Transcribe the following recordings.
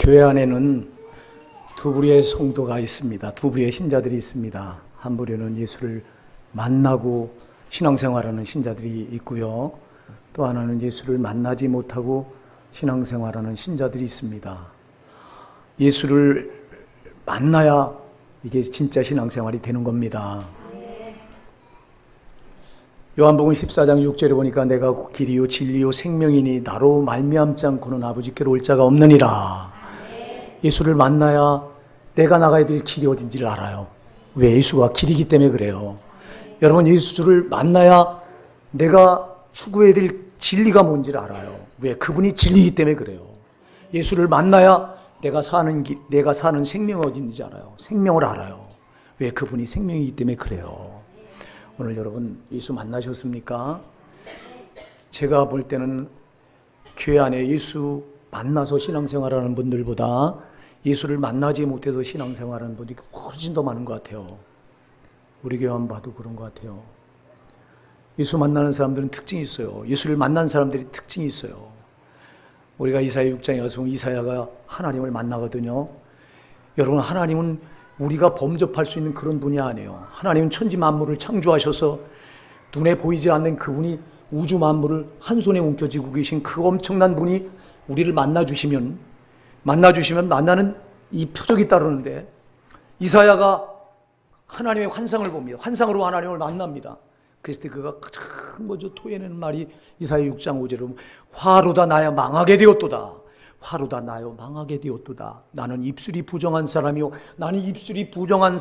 교회 안에는 두 부류의 성도가 있습니다. 두 부류의 신자들이 있습니다. 한 부류는 예수를 만나고 신앙생활하는 신자들이 있고요. 또 하나는 예수를 만나지 못하고 신앙생활하는 신자들이 있습니다. 예수를 만나야 이게 진짜 신앙생활이 되는 겁니다. 요한복음 14장 6절에 보니까 내가 길이요 진리요 생명이니 나로 말미암지 않고는 아버지께로 올 자가 없느니라. 예수를 만나야 내가 나가야 될 길이 어딘지를 알아요. 왜? 예수가 길이기 때문에 그래요. 여러분, 예수를 만나야 내가 추구해야 될 진리가 뭔지를 알아요. 왜? 그분이 진리이기 때문에 그래요. 예수를 만나야 내가 사는 생명이 어딘지 알아요. 생명을 알아요. 왜? 그분이 생명이기 때문에 그래요. 오늘 여러분 예수 만나셨습니까? 제가 볼 때는 교회 안에 예수 만나서 신앙생활하는 분들보다 예수를 만나지 못해서 신앙생활하는 분이 훨씬 더 많은 것 같아요. 우리 교회만 봐도 그런 것 같아요. 예수 만나는 사람들은 특징이 있어요. 예수를 만난 사람들이 특징이 있어요. 우리가 이사야 6장에 가서 이사야가 하나님을 만나거든요. 여러분, 하나님은 우리가 범접할 수 있는 그런 분이 아니에요. 하나님은 천지 만물을 창조하셔서 눈에 보이지 않는 그분이 우주 만물을 한 손에 움켜쥐고 계신 그 엄청난 분이 우리를 만나주시면 만나는 이 표적이 따르는데, 이사야가 하나님의 환상을 봅니다. 환상으로 하나님을 만납니다. 그랬을 때 그가 가장 먼저 토해내는 말이 이사야 6장 5절에 보면 화로다 나야 망하게 되었도다. 화로다 나요 망하게 되었도다. 나는 입술이 부정한 사람이요 나는 입술이 부정한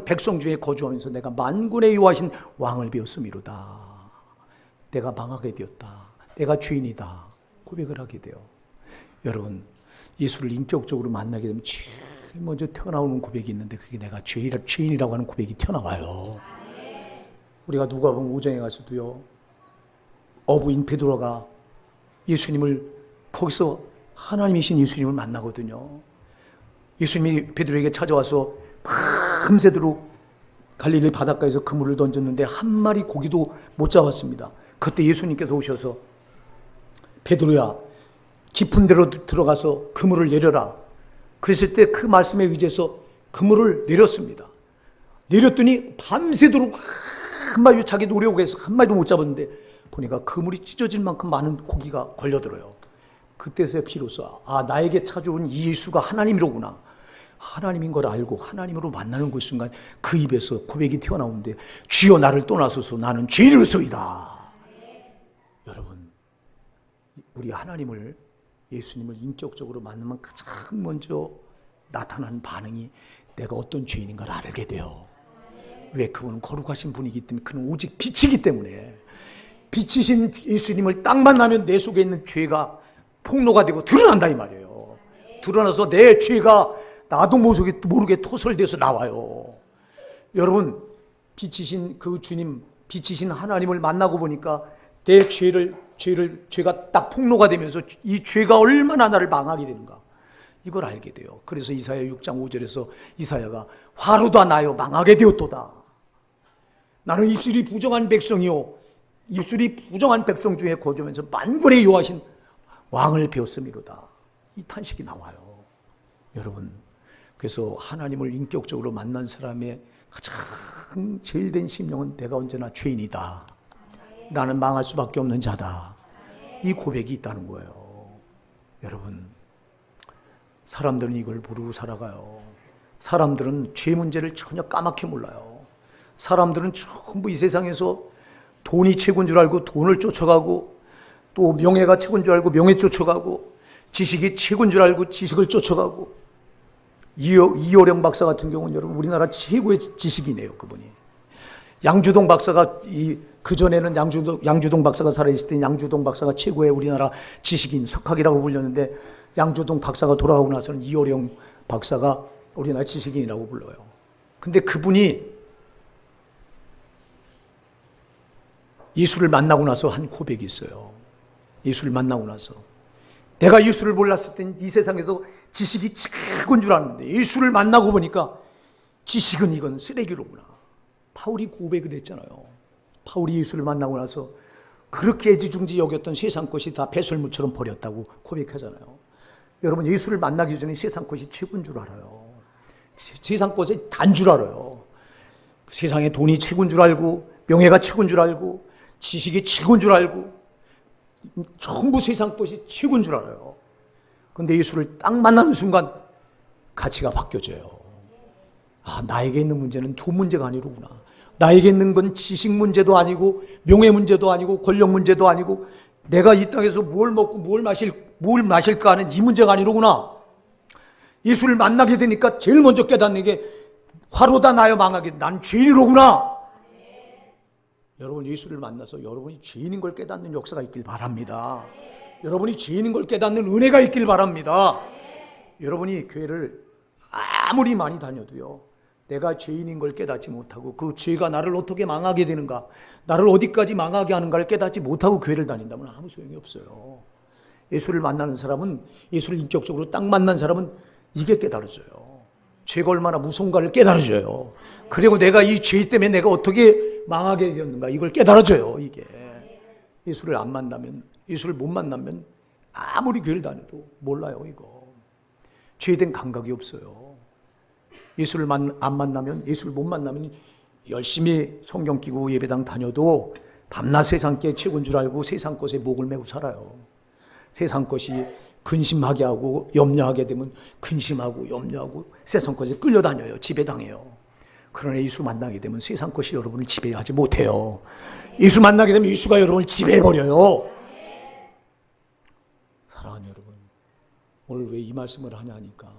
백성 중에 거주하면서 내가 만군의 여호와신 왕을 배웠음이로다. 내가 망하게 되었다. 내가 죄인이다. 고백을 하게 돼요. 여러분, 예수를 인격적으로 만나게 되면 제일 먼저 튀어나오는 고백이 있는데 그게 내가 죄인이라고 하는 고백이 튀어나와요. 우리가 누가복음 5장에 가서도요, 어부인 베드로가 예수님을 거기서 하나님이신 예수님을 만나거든요. 예수님이 베드로에게 찾아와서 밤새도록 갈릴리 바닷가에서 그물을 던졌는데 한 마리 고기도 못 잡았습니다. 그때 예수님께서 오셔서 베드로야 깊은 데로 들어가서 그물을 내려라. 그랬을 때 그 말씀에 의지해서 그물을 내렸습니다. 내렸더니 밤새도록 한 마리, 자기 노력을 해서 한 마리도 못 잡았는데 보니까 그물이 찢어질 만큼 많은 고기가 걸려들어요. 그때서야 비로소 나에게 찾아온 이 예수가 하나님이로구나, 하나님인 걸 알고 하나님으로 만나는 그 순간 그 입에서 고백이 튀어나오는데 주여 나를 떠나소서 나는 죄인으로서이다. 여러분, 우리 하나님을, 예수님을 인격적으로 만나면 가장 먼저 나타나는 반응이 내가 어떤 죄인인가를 알게 돼요. 왜? 그분은 거룩하신 분이기 때문에, 그는 오직 빛이기 때문에. 빛이신 예수님을 딱 만나면 내 속에 있는 죄가 폭로가 되고 드러난다 이 말이에요. 드러나서 내 죄가 나도 모르게 토설돼서 나와요. 여러분, 빛이신 그 주님, 빛이신 하나님을 만나고 보니까 내 죄가 딱 폭로가 되면서 이 죄가 얼마나 나를 망하게 되는가, 이걸 알게 돼요. 그래서 이사야 6장 5절에서 이사야가 화로다 나요 망하게 되었도다. 나는 입술이 부정한 백성이요 입술이 부정한 백성 중에 거주하면서 만군의 여호와신 왕을 배웠음이로다. 이 탄식이 나와요. 여러분, 그래서 하나님을 인격적으로 만난 사람의 가장 제일 된 심령은 내가 언제나 죄인이다, 나는 망할 수밖에 없는 자다, 이 고백이 있다는 거예요. 여러분, 사람들은 이걸 모르고 살아가요. 사람들은 죄 문제를 전혀 까맣게 몰라요. 사람들은 전부 이 세상에서 돈이 최고인 줄 알고 돈을 쫓아가고, 또 명예가 최고인 줄 알고 명예 쫓아가고, 지식이 최고인 줄 알고 지식을 쫓아가고. 이어령 박사 같은 경우는 여러분 우리나라 최고의 지식이네요. 그분이. 양주동 박사가 그전에는 양주동 박사가 살아있을 때 양주동 박사가 최고의 우리나라 지식인 석학이라고 불렸는데, 양주동 박사가 돌아가고 나서는 이어령 박사가 우리나라 지식인이라고 불러요. 근데 그분이 예수를 만나고 나서 한 고백이 있어요. 예수를 만나고 나서 내가 예수를 몰랐을 땐 이 세상에서 지식이 최고인 줄 알았는데 예수를 만나고 보니까 지식은 이건 쓰레기로구나. 바울이 고백을 했잖아요. 바울이 예수를 만나고 나서 그렇게 애지중지 여겼던 세상 것이 다 배설물처럼 버렸다고 고백하잖아요. 여러분 예수를 만나기 전에 세상 것이 최고인 줄 알아요. 세상 것이 단 줄 알아요. 세상에 돈이 최고인 줄 알고 명예가 최고인 줄 알고 지식이 최고인 줄 알고 전부 세상 것이 최고인 줄 알아요. 그런데 예수를 딱 만나는 순간 가치가 바뀌어져요. 아, 나에게 있는 문제는 돈 문제가 아니로구나. 나에게 있는 건 지식 문제도 아니고 명예 문제도 아니고 권력 문제도 아니고 내가 이 땅에서 뭘 먹고 뭘 마실까 하는 이 문제가 아니로구나. 예수를 만나게 되니까 제일 먼저 깨닫는 게 화로다 나여 망하게 난 죄인이로구나. 여러분 예수를 만나서 여러분이 죄인인 걸 깨닫는 역사가 있길 바랍니다. 여러분이 죄인인 걸 깨닫는 은혜가 있길 바랍니다. 여러분이 교회를 아무리 많이 다녀도요, 내가 죄인인 걸 깨닫지 못하고 그 죄가 나를 어떻게 망하게 되는가, 나를 어디까지 망하게 하는가를 깨닫지 못하고 교회를 다닌다면 아무 소용이 없어요. 예수를 만나는 사람은, 예수를 인격적으로 딱 만난 사람은 이게 깨달아져요. 죄가 얼마나 무서운가를 깨달아져요. 그리고 내가 이 죄 때문에 내가 어떻게 망하게 되었는가 이걸 깨달아져요. 이게 예수를 안 만나면, 예수를 못 만나면 아무리 교회를 다녀도 몰라요. 이거 죄에 대한 감각이 없어요. 예수를 안 만나면, 예수를 못 만나면 열심히 성경 끼고 예배당 다녀도 밤낮 세상 게 최고인 줄 알고 세상 것에 목을 메고 살아요. 세상 것이 근심하게 하고 염려하게 되면 근심하고 염려하고 세상 것에 끌려다녀요. 지배당해요. 그러나 예수 만나게 되면 세상 것이 여러분을 지배하지 못해요. 예수 만나게 되면 예수가 여러분을 지배해버려요. 사랑하는 여러분, 오늘 왜 이 말씀을 하냐 하니까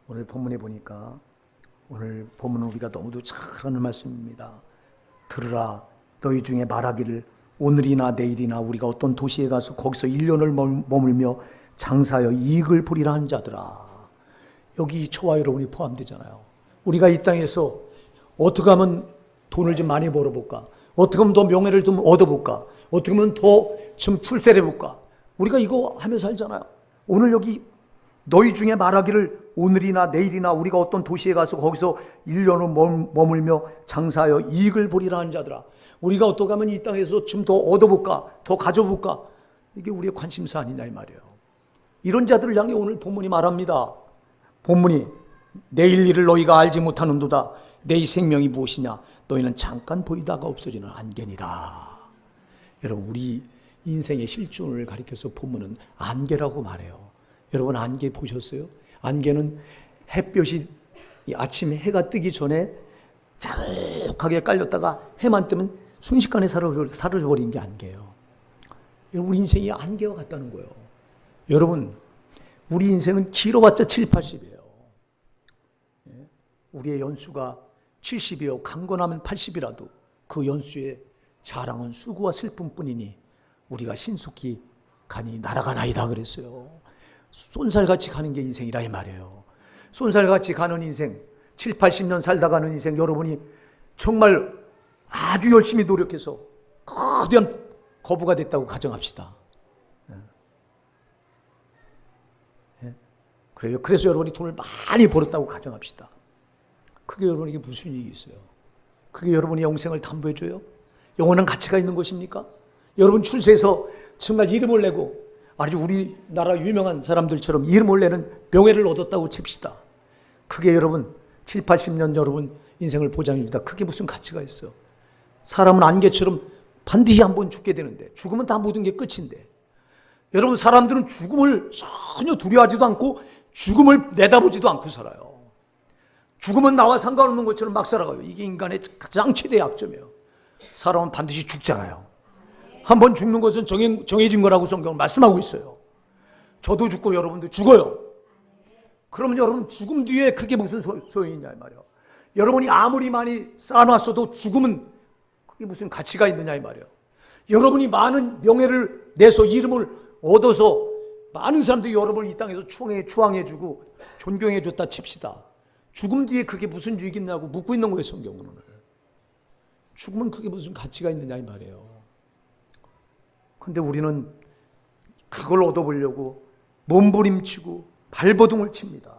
오늘 본문에 보니까, 오늘 본문은 우리가 너무도 잘 하는 말씀입니다. 들으라, 너희 중에 말하기를 오늘이나 내일이나 우리가 어떤 도시에 가서 거기서 1년을 머물며 장사하여 이익을 보리라 한 자들아. 여기 저와 여러분이 포함되잖아요. 우리가 이 땅에서 어떻게 하면 돈을 좀 많이 벌어볼까, 어떻게 하면 더 명예를 좀 얻어볼까, 어떻게 하면 더 좀 출세를 해볼까, 우리가 이거 하며 살잖아요. 오늘 여기 너희 중에 말하기를 오늘이나 내일이나 우리가 어떤 도시에 가서 거기서 1년을 머물며 장사하여 이익을 보리라 하는 자들아. 우리가 어떻게 하면 이 땅에서 좀 더 얻어볼까, 더 가져볼까, 이게 우리의 관심사 아니냐 이 말이에요. 이런 자들을 향해 오늘 본문이 말합니다. 본문이 내일 일을 너희가 알지 못하는도다. 내 생명이 무엇이냐, 너희는 잠깐 보이다가 없어지는 안개니라. 여러분, 우리 인생의 실존을 가리켜서 본문은 안개라고 말해요. 여러분, 안개 보셨어요? 안개는 햇볕이 아침에 해가 뜨기 전에 자욱하게 깔렸다가 해만 뜨면 순식간에 사라져버린 게 안개예요. 우리 인생이 안개와 같다는 거예요. 여러분, 우리 인생은 길어봤자 7, 80이에요. 우리의 연수가 70이요 강건하면 80이라도 그 연수의 자랑은 수고와 슬픔뿐이니 우리가 신속히 가니 날아가나이다 그랬어요. 쏜살같이 가는 게 인생이라 이 말이에요. 쏜살같이 가는 인생, 7, 80년 살다 가는 인생, 여러분이 정말 아주 열심히 노력해서 거대한 거부가 됐다고 가정합시다. 그래요. 그래서 여러분이 돈을 많이 벌었다고 가정합시다. 그게 여러분에게 무슨 이익이 있어요? 그게 여러분의 영생을 담보해줘요? 영원한 가치가 있는 것입니까? 여러분 출세해서 정말 이름을 내고 아주 우리나라 유명한 사람들처럼 이름을 내는 명예를 얻었다고 칩시다. 그게 여러분 7, 80년 여러분 인생을 보장입니다. 그게 무슨 가치가 있어? 사람은 안개처럼 반드시 한 번 죽게 되는데, 죽으면 다 모든 게 끝인데, 여러분 사람들은 죽음을 전혀 두려워하지도 않고 죽음을 내다보지도 않고 살아요. 죽음은 나와 상관없는 것처럼 막 살아가요. 이게 인간의 가장 최대의 약점이에요. 사람은 반드시 죽잖아요. 한 번 죽는 것은 정해진 거라고 성경은 말씀하고 있어요. 저도 죽고 여러분도 죽어요. 그러면 여러분 죽음 뒤에 그게 무슨 소용이 있냐 이 말이에요. 여러분이 아무리 많이 쌓아놨어도 죽음은 그게 무슨 가치가 있느냐 이 말이에요. 여러분이 많은 명예를 내서 이름을 얻어서 많은 사람들이 여러분을 이 땅에서 추앙해주고 존경해줬다 칩시다. 죽음 뒤에 그게 무슨 유익이 있냐고 묻고 있는 거예요, 성경은 오늘. 죽음은 그게 무슨 가치가 있느냐 이 말이에요. 근데 우리는 그걸 얻어보려고 몸부림치고 발버둥을 칩니다.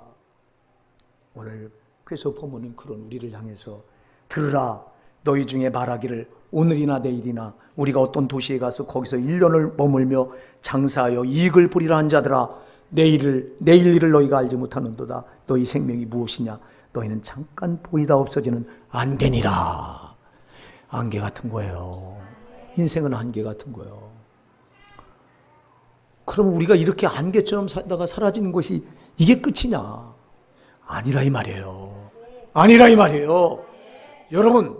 오늘 그래서 본문은 그런 우리를 향해서 들으라, 너희 중에 말하기를 오늘이나 내일이나 우리가 어떤 도시에 가서 거기서 1년을 머물며 장사하여 이익을 보리라 한 자들아. 내일 일을 너희가 알지 못하는도다. 너희 생명이 무엇이냐? 너희는 잠깐 보이다 없어지는 안개니라. 안개 같은 거예요. 인생은 안개 같은 거예요. 그럼 우리가 이렇게 안개처럼 살다가 사라지는 것이 이게 끝이냐? 아니라 이 말이에요. 아니라 이 말이에요. 여러분,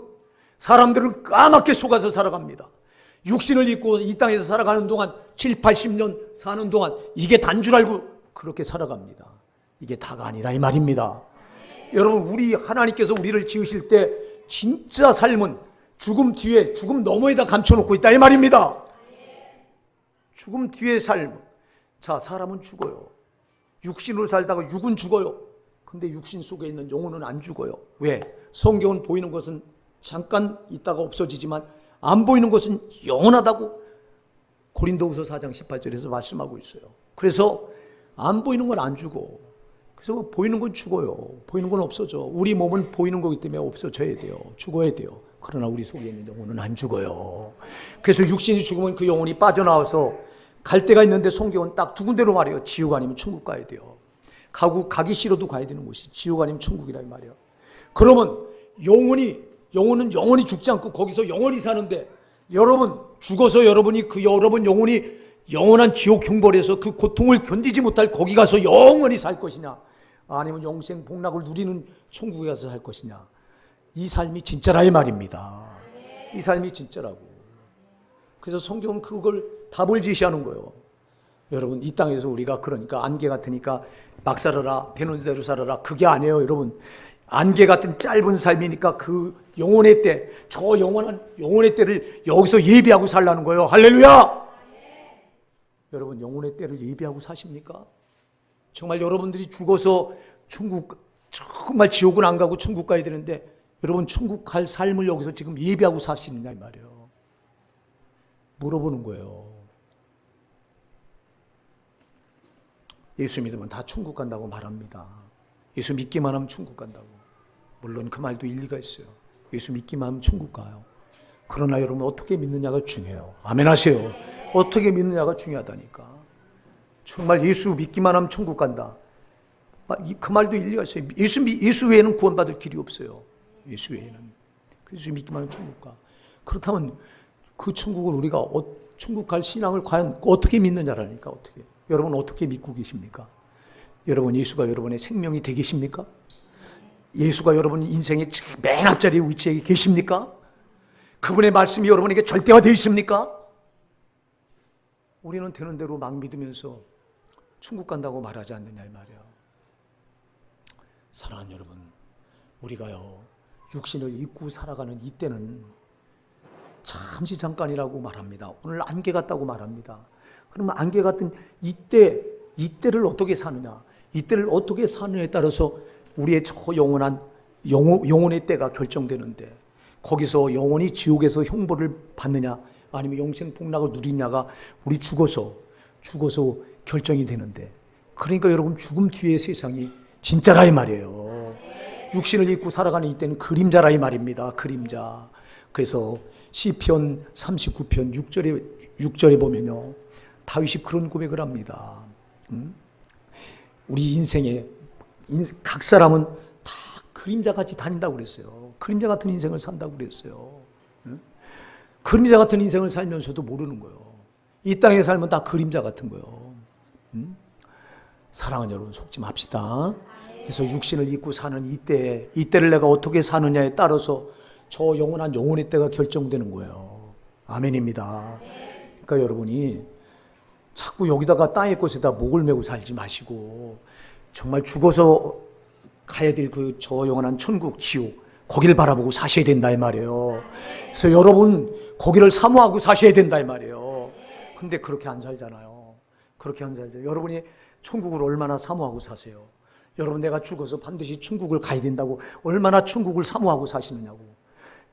사람들은 까맣게 속아서 살아갑니다. 육신을 입고 이 땅에서 살아가는 동안 7, 80년 사는 동안 이게 단 줄 알고 그렇게 살아갑니다. 이게 다가 아니라 이 말입니다. 여러분, 우리 하나님께서 우리를 지으실 때 진짜 삶은 죽음 뒤에, 죽음 너머에다 감춰놓고 있다 이 말입니다. 죽음 뒤의 삶. 자, 사람은 죽어요. 육신으로 살다가 육은 죽어요. 근데 육신 속에 있는 영혼은 안 죽어요. 왜? 성경은 보이는 것은 잠깐 있다가 없어지지만 안 보이는 것은 영원하다고 고린도후서 4장 18절에서 말씀하고 있어요. 그래서 안 보이는 건 안 죽어. 그래서 보이는 건 죽어요. 보이는 건 없어져. 우리 몸은 보이는 거기 때문에 없어져야 돼요. 죽어야 돼요. 그러나 우리 속에 있는 영혼은 안 죽어요. 그래서 육신이 죽으면 그 영혼이 빠져나와서 갈 데가 있는데 성경은 딱 두 군데로 말해요. 지옥 아니면 천국 가야 돼요. 가기 싫어도 가야 되는 곳이 지옥 아니면 천국이라 이 말이에요. 그러면 영혼은 영원히 죽지 않고 거기서 영원히 사는데, 여러분 죽어서 여러분이 그 여러분 영혼이 영원한 지옥 형벌에서 그 고통을 견디지 못할 거기 가서 영원히 살 것이냐, 아니면 영생 복락을 누리는 천국에 가서 살 것이냐. 이 삶이 진짜라 이 말입니다. 이 삶이 진짜라고. 그래서 성경은 그걸 답을 제시하는 거예요. 여러분, 이 땅에서 우리가 그러니까 안개 같으니까 막 살아라, 되는 대로 살아라, 그게 아니에요. 여러분, 안개 같은 짧은 삶이니까 그 영혼의 때, 저 영원한 영혼의 때를 여기서 예비하고 살라는 거예요. 할렐루야! 여러분, 영혼의 때를 예비하고 사십니까? 정말 여러분들이 죽어서 천국, 정말 지옥은 안 가고 천국 가야 되는데 여러분 천국 갈 삶을 여기서 지금 예비하고 사시느냐 이 말이에요. 물어보는 거예요. 예수 믿으면 다 천국 간다고 말합니다. 예수 믿기만 하면 천국 간다고. 물론 그 말도 일리가 있어요. 예수 믿기만 하면 천국 가요. 그러나 여러분 어떻게 믿느냐가 중요해요. 아멘 하세요. 어떻게 믿느냐가 중요하다니까. 정말 예수 믿기만 하면 천국 간다. 그 말도 일리가 있어요. 예수 외에는 구원받을 길이 없어요. 예수 외에는. 예수 믿기만 하면 천국 가. 그렇다면 그 천국을 우리가 천국 갈 신앙을 과연 어떻게 믿느냐라니까. 어떻게. 여러분 어떻게 믿고 계십니까? 여러분 예수가 여러분의 생명이 되게 계십니까? 예수가 여러분 인생의 맨 앞자리에 위치해 계십니까? 그분의 말씀이 여러분에게 절대화되어 있습니까? 우리는 되는 대로 막 믿으면서 천국 간다고 말하지 않느냐 이 말이야. 사랑하는 여러분, 우리가요 육신을 입고 살아가는 이때는 잠시 잠깐이라고 말합니다. 오늘 안개 같다고 말합니다. 그러면 안개 같은 이때를 어떻게 사느냐, 이때를 어떻게 사느냐에 따라서 우리의 저 영혼의 때가 결정되는데, 거기서 영원히 지옥에서 형벌을 받느냐 아니면 영생 복락을 누리냐가 우리 죽어서 결정이 되는데, 그러니까 여러분 죽음 뒤의 세상이 진짜라 이 말이에요. 육신을 입고 살아가는 이때는 그림자라 이 말입니다. 그림자. 그래서 시편 39편 6절에 보면요, 다윗이 그런 고백을 합니다. 우리 각 사람은 다 그림자같이 다닌다고 그랬어요. 그림자 같은 인생을 산다고 그랬어요. 그림자 같은 인생을 살면서도 모르는 거예요. 이 땅의 삶은 다 그림자 같은 거예요. 사랑하는 여러분, 속지 맙시다. 그래서 육신을 입고 사는 이때를 내가 어떻게 사느냐에 따라서 저 영원한 영혼의 때가 결정되는 거예요. 아멘입니다. 그러니까 여러분이 자꾸 여기다가 땅의 곳에다 목을 메고 살지 마시고, 정말 죽어서 가야 될 그 저 영원한 천국, 지옥, 거기를 바라보고 사셔야 된다 이 말이에요. 그래서 여러분 거기를 사모하고 사셔야 된다 이 말이에요. 근데 그렇게 안 살잖아요. 그렇게 안 살죠. 여러분이 천국을 얼마나 사모하고 사세요? 여러분 내가 죽어서 반드시 천국을 가야 된다고 얼마나 천국을 사모하고 사시느냐고.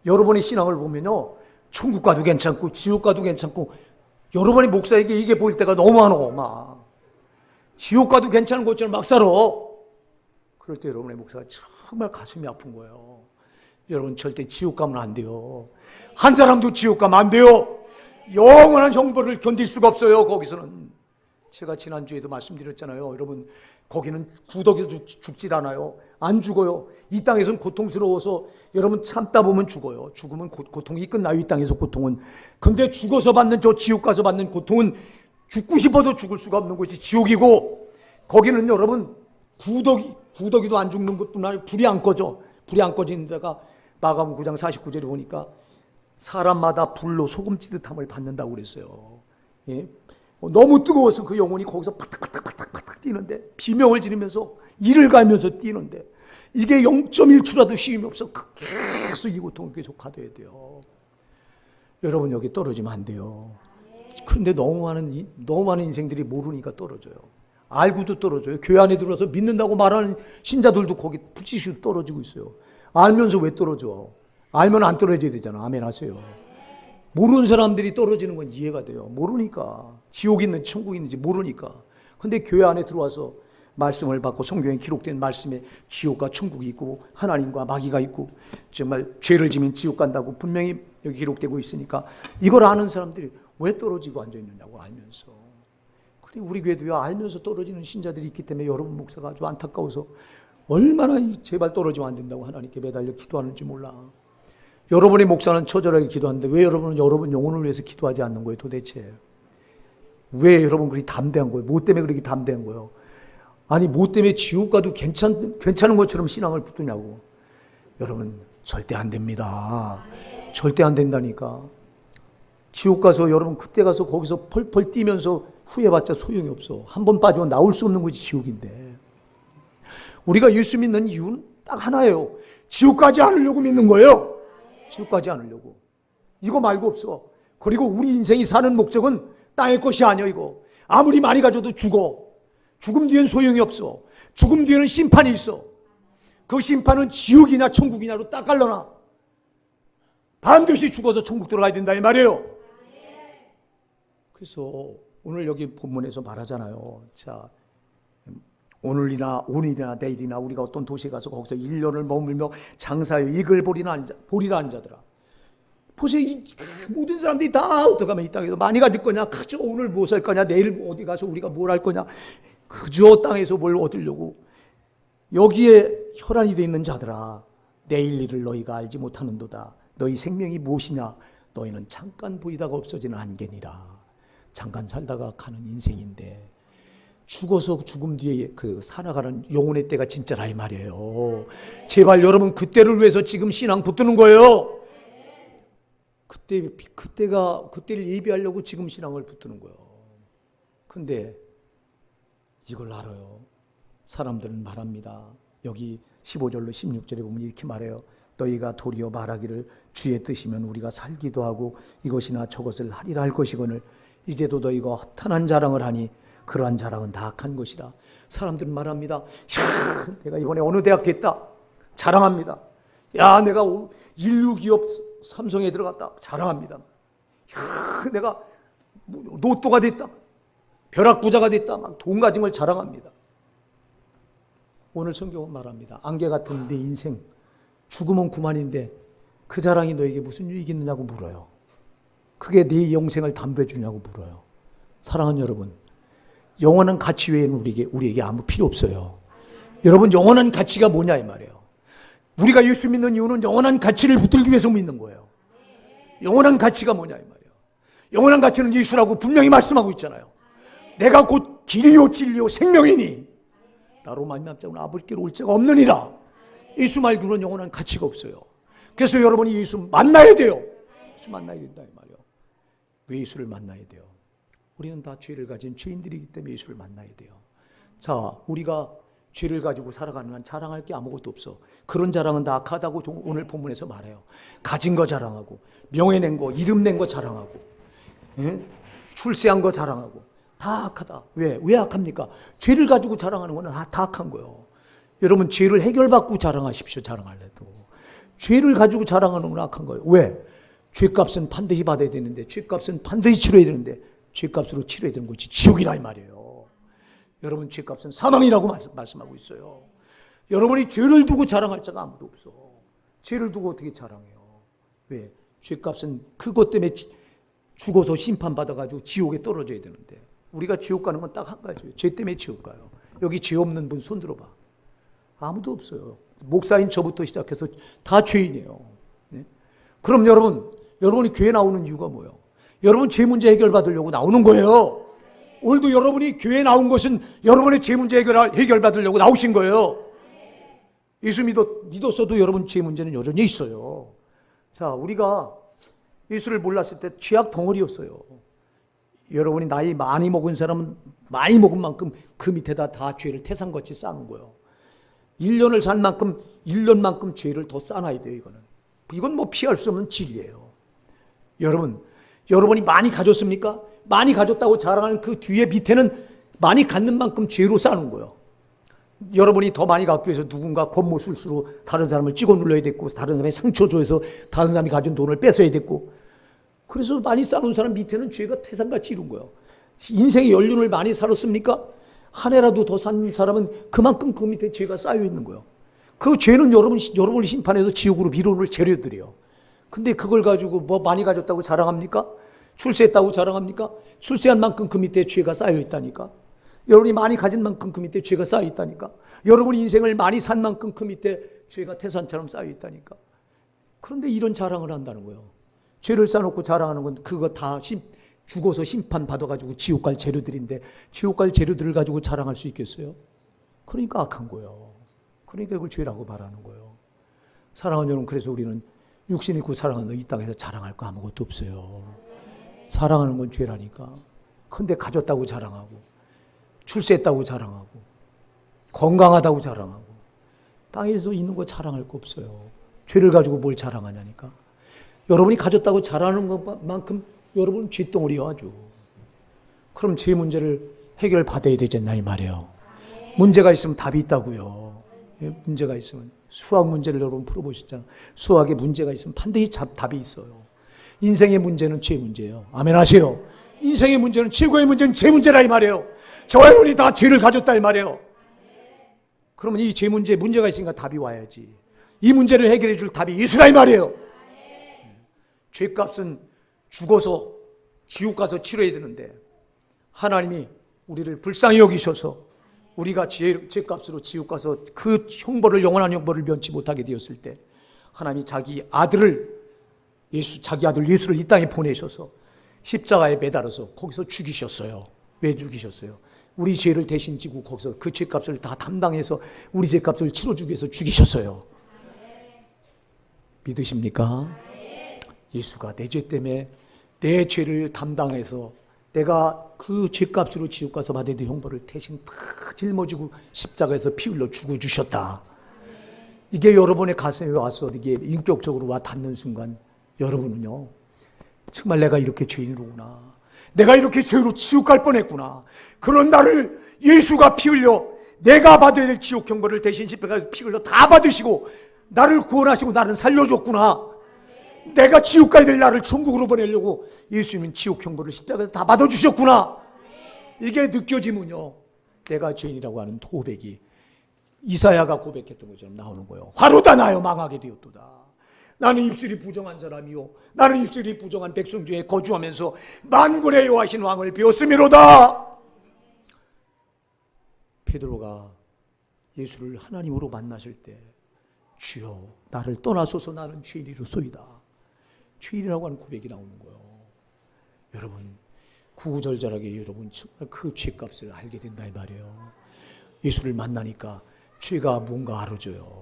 여러분의 신앙을 보면요, 천국 가도 괜찮고 지옥 가도 괜찮고, 여러분의 목사에게 이게 보일 때가 너무 많어. 막 지옥 가도 괜찮은 것처럼 막 살아. 그럴 때 여러분의 목사가 정말 가슴이 아픈 거예요. 여러분 절대 지옥 가면 안 돼요. 한 사람도 지옥 가면 안 돼요. 영원한 형벌을 견딜 수가 없어요. 거기서는 제가 지난주에도 말씀드렸잖아요. 여러분, 거기는 구더기도 죽질 않아요. 안 죽어요. 이 땅에서는 고통스러워서 여러분 참다 보면 죽어요. 죽으면 고통이 끝나요. 이 땅에서 고통은. 근데 죽어서 받는, 저 지옥 가서 받는 고통은 죽고 싶어도 죽을 수가 없는 곳이 지옥이고, 거기는 여러분 구더기도 안 죽는 것뿐 아니라 불이 안 꺼져. 불이 안 꺼지는 데가 마가복음 9장 49절에 보니까 사람마다 불로 소금 찌듯함을 받는다고 그랬어요. 예? 너무 뜨거워서 그 영혼이 거기서 파닥파닥 뛰는데, 비명을 지르면서 이를 갈면서 뛰는데, 이게 0.1초라도 쉼이 없어 계속 이 고통을 계속 가둬야 돼요. 여러분, 여기 떨어지면 안 돼요. 그런데 너무 많은 인생들이 모르니까 떨어져요. 알고도 떨어져요. 교회 안에 들어서 믿는다고 말하는 신자들도 거기 부지시로 떨어지고 있어요. 알면서 왜 떨어져? 알면 안 떨어져야 되잖아. 아멘 하세요. 모르는 사람들이 떨어지는 건 이해가 돼요. 모르니까. 지옥이 있는지 천국이 있는지 모르니까. 근데 교회 안에 들어와서 말씀을 받고 성경에 기록된 말씀에 지옥과 천국이 있고 하나님과 마귀가 있고 정말 죄를 지면 지옥 간다고 분명히 여기 기록되고 있으니까, 이걸 아는 사람들이 왜 떨어지고 앉아있느냐고, 알면서. 그리고 우리 교회도요, 알면서 떨어지는 신자들이 있기 때문에 여러분 목사가 아주 안타까워서 얼마나 제발 떨어지면 안 된다고 하나님께 매달려 기도하는지 몰라. 여러분의 목사는 처절하게 기도하는데 왜 여러분은 여러분 영혼을 위해서 기도하지 않는 거예요, 도대체? 왜 여러분 그렇게 담대한 거예요? 뭐 때문에 그렇게 담대한 거예요? 아니, 뭐 때문에 지옥 가도 괜찮은 것처럼 신앙을 붙드냐고. 여러분, 절대 안 됩니다. 절대 안 된다니까. 지옥 가서 여러분 그때 가서 거기서 펄펄 뛰면서 후회봤자 소용이 없어. 한 번 빠지면 나올 수 없는 것이 지옥인데. 우리가 예수 믿는 이유는 딱 하나예요. 지옥 가지 않으려고 믿는 거예요. 지옥 가지 않으려고. 이거 말고 없어. 그리고 우리 인생이 사는 목적은 땅의 것이 아니야, 이거. 아무리 많이 가져도 죽어. 죽음 뒤엔 소용이 없어. 죽음 뒤에는 심판이 있어. 그 심판은 지옥이냐 천국이냐로 딱 갈라놔. 반드시 죽어서 천국 들어가야 된다 이 말이에요. 그래서 오늘 여기 본문에서 말하잖아요. 자, 오늘이나 내일이나 우리가 어떤 도시에 가서 거기서 1년을 머물며 장사하여 이글 보리라 앉아들아. 보세요. 이 모든 사람들이 다 어떡하면 이 땅에서 많이 가질 거냐, 그저 오늘 뭐 살 거냐, 내일 어디 가서 우리가 뭘 할 거냐, 그저 땅에서 뭘 얻으려고. 여기에 혈안이 되어 있는 자들아, 내일 일을 너희가 알지 못하는도다. 너희 생명이 무엇이냐? 너희는 잠깐 보이다가 없어지는 안개니라. 잠깐 살다가 가는 인생인데, 죽어서 죽음 뒤에 그 살아가는 영혼의 때가 진짜라 이 말이에요. 제발 여러분, 그때를 위해서 지금 신앙 붙드는 거예요. 그때를 예비하려고 지금 신앙을 붙드는 거예요. 근데 이걸 알아요. 사람들은 말합니다. 여기 15절로 16절에 보면 이렇게 말해요. 너희가 도리어 말하기를 주의 뜻이면 우리가 살기도 하고 이것이나 저것을 하리라 할 것이거늘 이제도 너희가 허탄한 자랑을 하니 그러한 자랑은 다 악한 것이라. 사람들은 말합니다. 내가 이번에 어느 대학 됐다. 자랑합니다. 야, 내가 인류기업 삼성에 들어갔다. 자랑합니다. 야, 내가 로또가 됐다. 벼락부자가 됐다. 막 돈 가진 걸 자랑합니다. 오늘 성경은 말합니다. 안개 같은 내 인생, 죽으면 그만인데 그 자랑이 너에게 무슨 유익이 있느냐고 물어요. 그게 네 영생을 담보해 주냐고 물어요. 사랑하는 여러분, 영원한 가치 외에는 우리에게 아무 필요 없어요. 여러분, 영원한 가치가 뭐냐 이 말이에요. 우리가 예수 믿는 이유는 영원한 가치를 붙들기 위해서 믿는 거예요. 영원한 가치가 뭐냐 이 말이에요. 영원한 가치는 예수라고 분명히 말씀하고 있잖아요. 내가 곧 길이요 진리요 생명이니 나로 말미암지 자는 아버지께로 올 자가 없느니라. 예수 말고는 영원한 가치가 없어요. 그래서 여러분이 예수 만나야 돼요. 예수 만나야 된다 이 말이에요. 왜 예수를 만나야 돼요? 우리는 다 죄를 가진 죄인들이기 때문에 예수를 만나야 돼요. 자, 우리가 죄를 가지고 살아가는 한 자랑할 게 아무것도 없어. 그런 자랑은 다 악하다고 오늘 본문에서 말해요. 가진 거 자랑하고, 명예 낸 거, 이름 낸 거 자랑하고, 출세한 거 자랑하고, 다 악하다. 왜 악합니까? 죄를 가지고 자랑하는 거는 다 악한 거예요. 여러분, 죄를 해결받고 자랑하십시오. 자랑할래도. 죄를 가지고 자랑하는 건 악한 거예요. 왜? 죄값은 반드시 받아야 되는데, 죄값은 반드시 치러야 되는데, 죄값으로 치러야 되는 것이 지옥이라 이 말이에요. 여러분, 죄값은 사망이라고 말씀하고 있어요. 여러분이 죄를 두고 자랑할 자가 아무도 없어. 죄를 두고 어떻게 자랑해요? 왜? 죄값은 그것 때문에 죽어서 심판받아가지고 지옥에 떨어져야 되는데, 우리가 지옥 가는 건 딱 한 가지예요. 죄 때문에 지옥 가요. 여기 죄 없는 분 손 들어봐. 아무도 없어요. 목사인 저부터 시작해서 다 죄인이에요. 네? 그럼 여러분이 교회 나오는 이유가 뭐예요? 여러분 죄 문제 해결받으려고 나오는 거예요. 오늘도 여러분이 교회 나온 것은 여러분의 죄 문제 해결받으려고 나오신 거예요. 예수 믿었어도 여러분 죄 문제는 여전히 있어요. 자, 우리가 예수를 몰랐을 때 죄악 덩어리였어요. 여러분이 나이 많이 먹은 사람은 많이 먹은 만큼 그 밑에다 다 죄를 태산같이 쌓는 거예요. 1년을 산 만큼 1년만큼 죄를 더 쌓아야 돼요. 이건 뭐 피할 수 없는 진리예요. 여러분이 많이 가졌습니까? 많이 가졌다고 자랑하는 그 뒤에 밑에는 많이 갖는 만큼 죄로 쌓는 거예요. 여러분이 더 많이 갖기 위해서 누군가 겉모술수로 다른 사람을 찍어 눌러야 됐고, 다른 사람이 상처 줘서 다른 사람이 가진 돈을 뺏어야 됐고, 그래서 많이 쌓아놓은 사람 밑에는 죄가 태산같이 이룬 거예요. 인생의 연륜을 많이 살았습니까? 한 해라도 더 산 사람은 그만큼 그 밑에 죄가 쌓여 있는 거예요. 그 죄는 여러분을 심판해서 지옥으로 밀어놓을 재료들이에요. 근데 그걸 가지고 뭐 많이 가졌다고 자랑합니까? 출세했다고 자랑합니까? 출세한 만큼 그 밑에 죄가 쌓여 있다니까. 여러분이 많이 가진 만큼 그 밑에 죄가 쌓여 있다니까. 여러분이 인생을 많이 산 만큼 그 밑에 죄가 태산처럼 쌓여 있다니까. 그런데 이런 자랑을 한다는 거예요. 죄를 쌓아놓고 자랑하는 건 그거 다 죽어서 심판받아가지고 지옥 갈 재료들인데, 지옥 갈 재료들을 가지고 자랑할 수 있겠어요? 그러니까 악한 거예요. 그러니까 이걸 죄라고 말하는 거예요. 사랑하는 여러분, 그래서 우리는 육신 있고 사랑하는 이 땅에서 자랑할 거 아무것도 없어요. 사랑하는 건 죄라니까. 근데 가졌다고 자랑하고, 출세했다고 자랑하고, 건강하다고 자랑하고, 땅에서 있는 거 자랑할 거 없어요. 죄를 가지고 뭘 자랑하냐니까. 여러분이 가졌다고 자랑하는 것만큼 여러분 죗덩어리요 아주. 그럼 죄 문제를 해결받아야 되잖나 이 말이에요. 문제가 있으면 답이 있다고요. 문제가 있으면. 수학 문제를 여러분 풀어보셨잖아요. 수학에 문제가 있으면 반드시 답이 있어요. 인생의 문제는 죄 문제예요. 아멘 하세요. 인생의 문제는, 최고의 문제는 죄 문제라 이 말이에요. 저와 여러분이 다 죄를 가졌다 이 말이에요. 그러면 이 죄 문제가 있으니까 답이 와야지. 이 문제를 해결해 줄 답이 예수라 이 말이에요. 죄값은 죽어서 지옥 가서 치러야 되는데, 하나님이 우리를 불쌍히 여기셔서 우리가 죄값으로 지옥 가서 그 형벌을, 영원한 형벌을 면치 못하게 되었을 때, 하나님이 자기 아들 예수를 이 땅에 보내셔서 십자가에 매달아서 거기서 죽이셨어요. 왜 죽이셨어요? 우리 죄를 대신 지고 거기서 그 죄값을 다 담당해서 우리 죄값을 치러주기 위해서 죽이셨어요. 믿으십니까? 예수가 내 죄 때문에 내 죄를 담당해서 내가 그 죄값으로 지옥 가서 받아야 될 형벌을 대신 다 짊어지고 십자가에서 피 흘려 죽어주셨다. 이게 여러분의 가슴에 와서 이게 인격적으로 와 닿는 순간, 여러분은요, 정말 내가 이렇게 죄인이로구나, 내가 이렇게 죄로 지옥 갈 뻔했구나, 그런 나를 예수가 피 흘려 내가 받아야 될 지옥 형벌을 대신 십자가에서 피 흘려 다 받으시고 나를 구원하시고 나를 살려줬구나. 내가 지옥 가야 될 나를 천국으로 보내려고 예수님은 지옥 형벌을 십자가에서 다 받아주셨구나. 이게 느껴지면요, 내가 죄인이라고 하는 고백이 이사야가 고백했던 것처럼 나오는 거예요. 화로다 나요 망하게 되었도다. 나는 입술이 부정한 사람이요, 나는 입술이 부정한 백성 중에 거주하면서 만군의 여호와신 왕을 배웠음이로다. 베드로가 예수를 하나님으로 만나실 때, 주여 나를 떠나소서, 나는 죄인이로소이다. 죄인이라고 하는 고백이 나오는 거예요. 여러분, 구구절절하게 여러분 정말 그 죄값을 알게 된다 이 말이에요. 예수를 만나니까 죄가 뭔가 알아져요.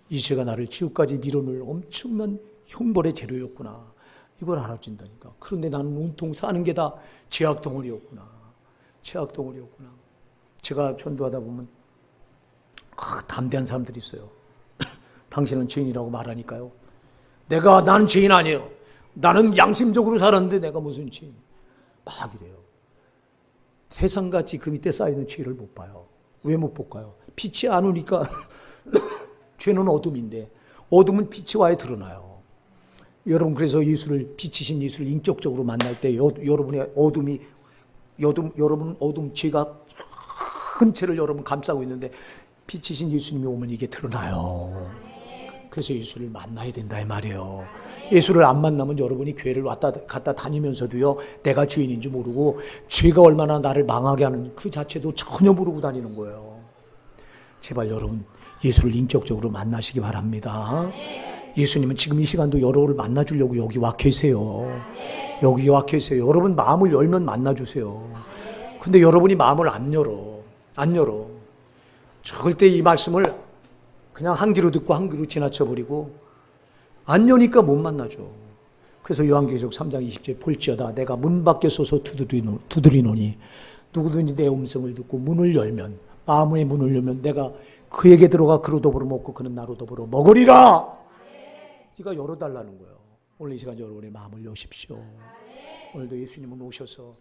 이 죄가 나를 지옥까지 밀어넣을 엄청난 형벌의 재료였구나, 이걸 알아진다니까. 그런데 나는 온통 사는 게 다 죄악 덩어리였구나. 죄악 덩어리였구나. 제가 전도하다 보면 담대한 사람들이 있어요. 당신은 죄인이라고 말하니까요, 나는 죄인 아니에요, 나는 양심적으로 살았는데 내가 무슨 죄인, 막 이래요. 세상같이 그 밑에 쌓이는 죄를 못 봐요. 왜 못 볼까요? 빛이 안 오니까. 죄는 어둠인데 어둠은 빛이 와야 드러나요. 여러분, 그래서 빛이신 예수를 인격적으로 만날 때 여러분의 여러분 어둠, 죄가 큰 채를 여러분 감싸고 있는데 빛이신 예수님이 오면 이게 드러나요. 그래서 예수를 만나야 된다 이 말이에요. 예수를 안 만나면 여러분이 교회를 왔다 갔다 다니면서도요, 내가 죄인인지 모르고 죄가 얼마나 나를 망하게 하는 그 자체도 전혀 모르고 다니는 거예요. 제발 여러분 예수를 인격적으로 만나시기 바랍니다. 예수님은 지금 이 시간도 여러분을 만나주려고 여기 와 계세요. 여기 와 계세요. 여러분 마음을 열면 만나주세요. 근데 여러분이 마음을 안 열어. 절대 이 말씀을 그냥 한 귀로 듣고 한 귀로 지나쳐버리고 안 여니까 못 만나죠. 그래서 요한계시록 3장 20절에 볼지어다 내가 문 밖에 서서 두드리노니 누구든지 내 음성을 듣고 문을 열면, 마음의 문을 열면 내가 그에게 들어가 그로 더불어 먹고 그는 나로 더불어 먹으리라. 네가 열어달라는 거예요. 오늘 이 시간 여러분의 마음을 여십시오. 오늘도 예수님은 오셔서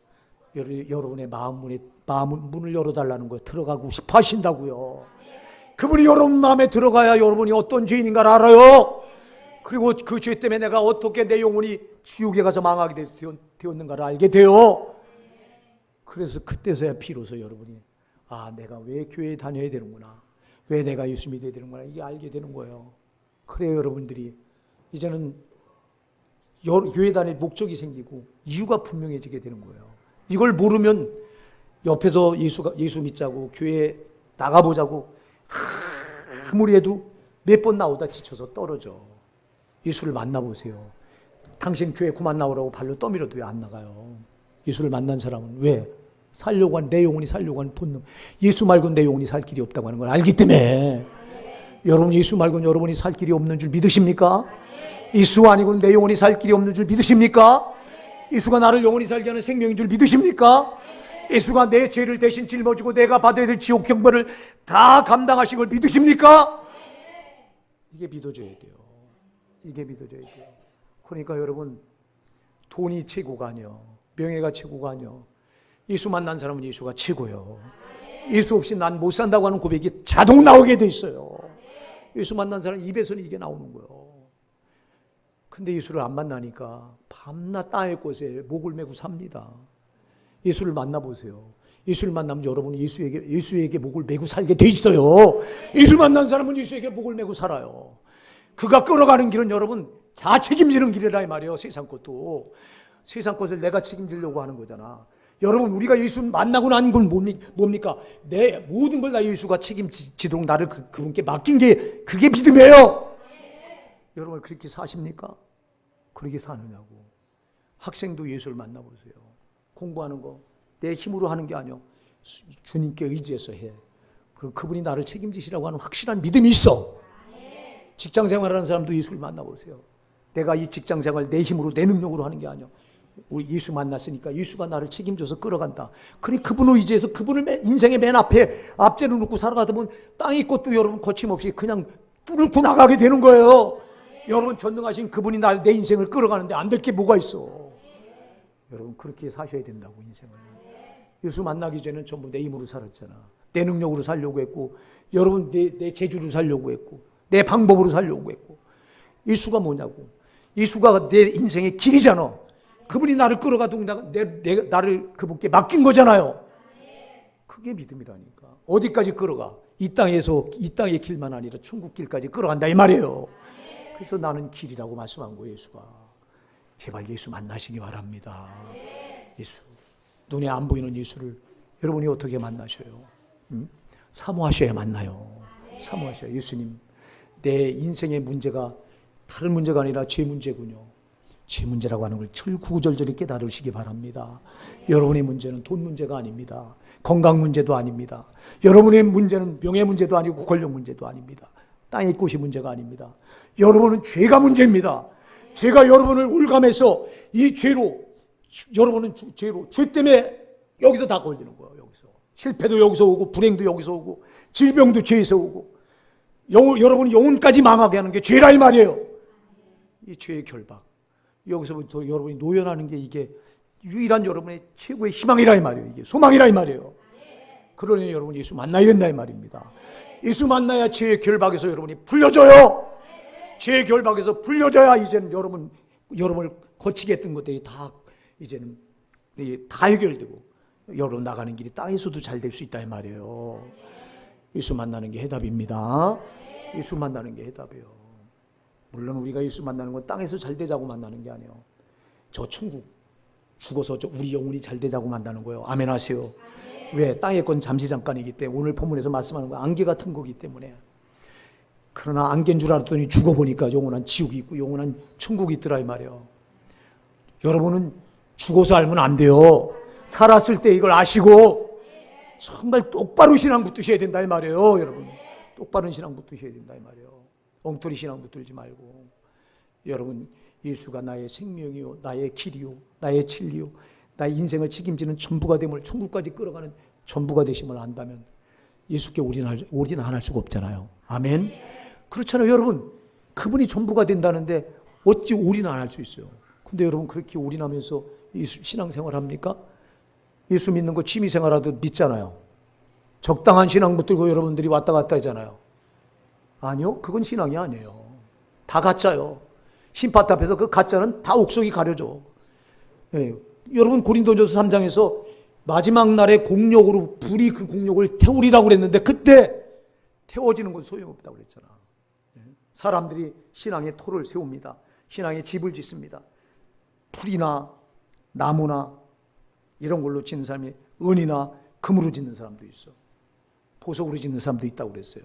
여러분의 마음 문을 열어달라는 거예요. 들어가고 싶어 하신다고요. 그분이 여러분 마음에 들어가야 여러분이 어떤 죄인인가를 알아요. 그리고 그 죄 때문에 내가 어떻게 내 영혼이 지옥에 가서 망하게 되었는가를 알게 돼요. 그래서 그때서야 비로소 여러분이 내가 왜 교회에 다녀야 되는구나, 왜 내가 예수 믿어야 되는구나, 이게 알게 되는 거예요. 그래요. 여러분들이 이제는 교회 다닐 목적이 생기고 이유가 분명해지게 되는 거예요. 이걸 모르면 옆에서 예수 믿자고 교회에 나가보자고 아무리 해도 몇 번 나오다 지쳐서 떨어져. 예수를 만나보세요. 당신 교회 그만 나오라고 발로 떠밀어도 왜 안 나가요? 예수를 만난 사람은 왜? 살려고 한, 내 영혼이 살려고 하는 본능. 예수 말고는 내 영혼이 살 길이 없다고 하는 걸 알기 때문에. 여러분 예수 말고는 여러분이 살 길이 없는 줄 믿으십니까? 예수 아니고는 내 영혼이 살 길이 없는 줄 믿으십니까? 예수가 나를 영원히 살게 하는 생명인 줄 믿으십니까? 예수가 내 죄를 대신 짊어지고 내가 받아야 될 지옥 형벌을 다 감당하신 걸 믿으십니까? 이게 믿어져야 돼요. 이게 믿어져야 돼요. 그러니까 여러분 돈이 최고가 아니요, 명예가 최고가 아니요, 예수 만난 사람은 예수가 최고요. 예수 없이 난 못 산다고 하는 고백이 자동 나오게 돼 있어요. 예수 만난 사람 입에서는 이게 나오는 거예요. 근데 예수를 안 만나니까 밤낮 땅의 곳에 목을 메고 삽니다. 예수를 만나보세요. 예수를 만나면 여러분이 예수에게 목을 메고 살게 돼 있어요. 예수 만난 사람은 예수에게 목을 메고 살아요. 그가 끌어가는 길은 여러분 다 책임지는 길이라 이 말이에요. 세상 것도. 세상 것을 내가 책임지려고 하는 거잖아. 여러분 우리가 예수 만나고 난 건 뭡니까? 내 모든 걸 다 예수가 책임지도록 나를 그분께 맡긴 게 그게 믿음이에요. 여러분 그렇게 사십니까? 그렇게 사느냐고. 학생도 예수를 만나보세요. 공부하는 거 내 힘으로 하는 게 아니요, 주님께 의지해서 해. 그럼 그분이 나를 책임지시라고 하는 확실한 믿음이 있어. 직장 생활하는 사람도 예수를 만나보세요. 내가 이 직장 생활 내 힘으로 내 능력으로 하는 게 아니요, 우리 예수 만났으니까 예수가 나를 책임져서 끌어간다. 그러니 그분을 의지해서 그분을 인생의 맨 앞재로 놓고 살아가다 보면 땅의 것도 여러분 거침없이 그냥 뚫고 나가게 되는 거예요. 여러분 전능하신 그분이 내 인생을 끌어가는데 안 될 게 뭐가 있어. 여러분 그렇게 사셔야 된다고. 인생을 예수 만나기 전에는 전부 내 힘으로 살았잖아. 내 능력으로 살려고 했고, 여러분 내 재주로 살려고 했고, 내 방법으로 살려고 했고. 예수가 뭐냐고. 예수가 내 인생의 길이잖아. 그분이 나를 끌어가도 나를 그분께 맡긴 거잖아요. 그게 믿음이라니까. 어디까지 끌어가? 이 땅의 길만 아니라 천국 길까지 끌어간다 이 말이에요. 그래서 나는 길이라고 말씀한 거예요. 예수가. 제발 예수 만나시기 바랍니다. 예수, 눈에 안 보이는 예수를 여러분이 어떻게 만나셔요? 사모하셔야 만나요. 사모하셔야. 예수님, 내 인생의 문제가 다른 문제가 아니라 죄 문제군요. 죄 문제라고 하는 걸 구구절절히 깨달으시기 바랍니다. 여러분의 문제는 돈 문제가 아닙니다. 건강 문제도 아닙니다. 여러분의 문제는 명예 문제도 아니고 권력 문제도 아닙니다. 땅의 꽃이 문제가 아닙니다. 여러분은 죄가 문제입니다. 죄가 여러분을 올감해서 이 죄로, 여러분은 죄 때문에 여기서 다 걸리는 거예요. 여기서 실패도 여기서 오고, 불행도 여기서 오고, 질병도 죄에서 오고, 여러분이 영혼까지 망하게 하는 게 죄라 이 말이에요. 이 죄의 결박, 여기서부터 여러분이 노연하는 게 이게 유일한 여러분의 최고의 희망이라 이 말이에요. 이게 소망이라 이 말이에요. 그러니 여러분 예수 만나야 된다 이 말입니다. 예수 만나야 죄의 결박에서 여러분이 풀려져요. 죄의 결박에서 풀려져야 이제는 여러분을 거치게 했던 것들이 다 이제는 다 해결되고 여러분 나가는 길이 땅에서도 잘 될 수 있다 이 말이에요. 예수 만나는 게 해답입니다. 예수 만나는 게 해답이에요. 물론 우리가 예수 만나는 건 땅에서 잘 되자고 만나는 게 아니에요. 저 천국 죽어서 우리 영혼이 잘 되자고 만나는 거예요. 아멘 하세요. 왜? 땅의 건 잠시 잠깐이기 때문에, 오늘 본문에서 말씀하는 거 안개 같은 거기 때문에. 그러나 안개인 줄 알았더니 죽어보니까 영원한 지옥이 있고 영원한 천국이 있더라 이 말이에요. 여러분은 죽어서 알면 안 돼요. 살았을 때 이걸 아시고 정말 똑바로 신앙 붙드셔야 된다 이 말이에요. 여러분 똑바른 신앙 붙드셔야 된다 이 말이에요. 엉터리 신앙 붙들지 말고. 여러분 예수가 나의 생명이요 나의 길이요 나의 진리요 나의 인생을 책임지는 전부가 됨을, 천국까지 끌어가는 전부가 되심을 안다면 예수께 올인 안 할 수가 없잖아요. 아멘. 그렇잖아요. 여러분 그분이 전부가 된다는데 어찌 올인 안 할 수 있어요. 근데 여러분 그렇게 올인하면서 예수 신앙생활 합니까? 예수 믿는 거 취미생활하듯 믿잖아요. 적당한 신앙 붙들고 여러분들이 왔다 갔다 하잖아요. 아니요, 그건 신앙이 아니에요. 다 가짜요. 심판 앞에서 그 가짜는 다 옥석이 가려져. 예. 여러분 고린도전서 3장에서 마지막 날의 공력으로 불이 그 공력을 태우리라고 그랬는데 그때 태워지는 건 소용없다고 그랬잖아. 예. 사람들이 신앙의 토를 세웁니다. 신앙의 집을 짓습니다. 풀이나 나무나 이런 걸로 짓는 사람이, 은이나 금으로 짓는 사람도 있어. 보석으로 짓는 사람도 있다고 그랬어요.